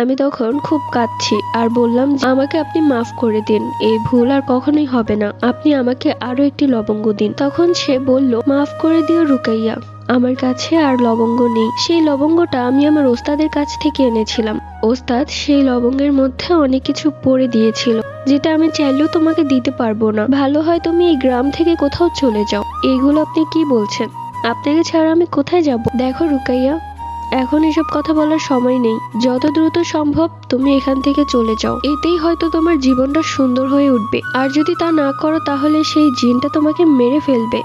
আমি তখন খুব কাঁদছি আর বললাম যে, আমাকে আপনি মাফ করে দিন, এই ভুল আর কখনোই হবে না, আপনি আমাকে আরো একটি লবঙ্গ দিন। তখন সে বলল, মাফ করে দিও রুকাইয়া, আমার কাছে আর লবঙ্গ নেই। সেই লবঙ্গটা আমি আমার ওস্তাদের কাছ থেকে এনেছিলাম। ওস্তাদ সেই লবঙ্গের মধ্যে অনেক কিছু পড়ে দিয়েছিল, যেটা আমি চাইলেও তোমাকে দিতে পারবো না। ভালো হয় তুমি এই গ্রাম থেকে কোথাও চলে যাও। এইগুলো আপনি কি বলছেন? আপনাকে ছাড়া আমি কোথায় যাব? দেখো রুকাইয়া, এখন এসব কথা বলার সময় নেই। যত দ্রুত সম্ভব তুমি এখান থেকে চলে যাও, এতেই হয়তো তোমার জীবনটা সুন্দর হয়ে উঠবে। আর যদি তা না করো তাহলে সেই জিনটা তোমাকে মেরে ফেলবে।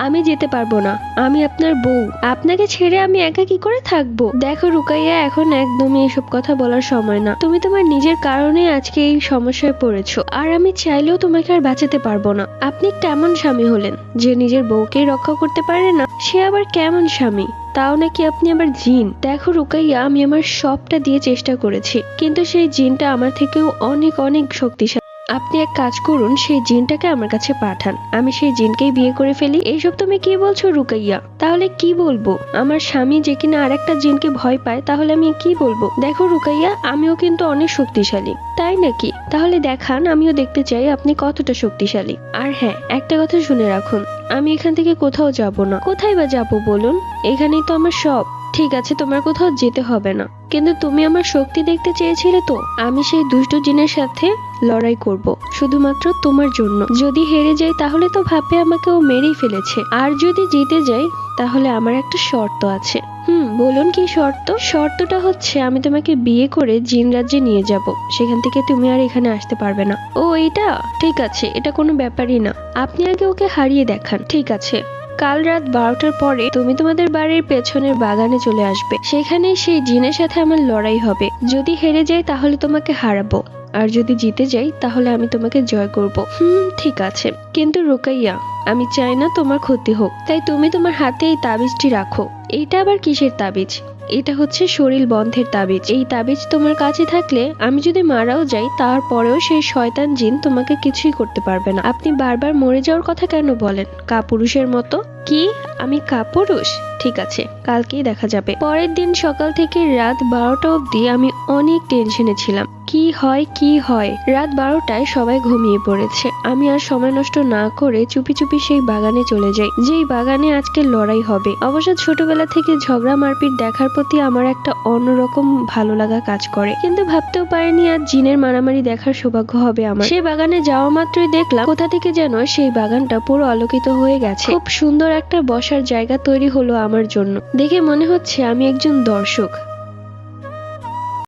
আমি যেতে পারবো না, আমি আপনার বউ, আপনাকে ছেড়ে আমি একা কি করে থাকবো? দেখো রুকাইয়া, এখন একদমই এসব কথা বলার সময় না। তুমি তোমার নিজের কারণে আজকে এই সমস্যায় পড়েছো, আর আমি চাইলেও তোমাকে আর বাঁচাতে পারবো না। আপনি কেমন স্বামী হলেন যে নিজের বউকেই রক্ষা করতে পারে না? সে আবার কেমন স্বামী, তাও নাকি আপনি আবার জিন? দেখো রুকাইয়া, আমি আমার সবটা দিয়ে চেষ্টা করেছি, কিন্তু সেই জিনটা আমার থেকেও অনেক অনেক শক্তিশালী। আপনি এক কাজ করুন, সেই জিনটাকে আমার কাছে পাঠান, আমি সেই জিনকেই বিয়ে করে ফেলি। এইসব তুমি কি বলছো রুকাইয়া? তাহলে কি বলবো? আমার স্বামী যে কিনা আর একটা জিনকে ভয় পায়, তাহলে আমি কি বলবো? দেখো রুকাইয়া, আমিও কিন্তু অনেক শক্তিশালী। তাই নাকি? তাহলে দেখান, আমিও দেখতে চাই আপনি কতটা শক্তিশালী। আর হ্যাঁ, একটা কথা শুনে রাখুন, আমি এখান থেকে কোথাও যাব না। কোথায় বা যাবো বলুন? এখানেই তো আমার সব। ঠিক আছে, তোমার কোথাও যেতে হবে না, কিন্তু তুমি আমার শক্তি দেখতে চেয়েছিলে তো। আমি সেই দুষ্ট জিনের সাথে লড়াই করব শুধুমাত্র তোমার জন্য। যদি হেরে যাই তাহলে তো ভাববে আমাকে ও মেরেই ফেলেছে, আর যদি জিতে যাই তাহলে আমার একটা শর্ত আছে। বলুন কি শর্ত? শর্তটা হচ্ছে, আমি তোমাকে বিয়ে করে জিন রাজ্যে নিয়ে যাব, সেখান থেকে তুমি আর এখানে আসতে পারবে না। ও এটা ঠিক আছে, এটা কোনো ব্যাপারই না। আপনি আগে ওকে হারিয়ে দেখান। ঠিক আছে, কাল রাত 12টার পরে তুমি তোমাদের বাড়ির পেছনের বাগানে চলে আসবে। সেখানেই সেই জিনের সাথে আমার লড়াই হবে। যদি হেরে যাই তাহলে তোমাকে হারাবো, আর যদি জিতে যাই তাহলে আমি তোমাকে জয় করব। ঠিক আছে, কিন্তু রুকাইয়া, আমি চাই না তোমার ক্ষতি হোক, তাই তুমি তোমার হাতে এই তাবিজটি রাখো। এইটা আবার কিসের তাবিজ? এটা হচ্ছে শরীর বন্ধের তাবিজ। এই তাবিজ তোমার কাছে থাকলে আমি যদি মারাও যাই, তারপরেও সেই শয়তান জিন তোমাকে কিছুই করতে পারবে না। আপনি বারবার মরে যাওয়ার কথা কেন বলেন কাপুরুষের মতো? কি আমি কাপুরুষ? ঠিক আছে, কালকেই দেখা যাবে। পরের দিন সকাল থেকে রাত 12টা অবধি আমি অনেক টেনশনে ছিলাম। কি হয়। রাত 12টায় সবাই ঘুমিয়ে পড়েছে। আমি আর সময় নষ্ট না করে চুপি চুপি সেই বাগানে চলে যাই, যেই বাগানে আজকে লড়াই হবে। অবশ্য ছোটবেলা থেকে ঝগড়া মারপিট দেখার প্রতি আমার একটা অন্যরকম ভালো লাগা কাজ করে, কিন্তু ভাবতেও পারিনি আজ জিনের মারামারি দেখার সৌভাগ্য হবে আমার। সেই বাগানে যাওয়া মাত্রই দেখলাম কোথা থেকে যেন সেই বাগানটা পুরো আলোকিত হয়ে গেছে। খুব সুন্দর একটা বসার জায়গা তৈরি হলো আমার জন্য। দেখে মনে হচ্ছে আমি একজন দর্শক,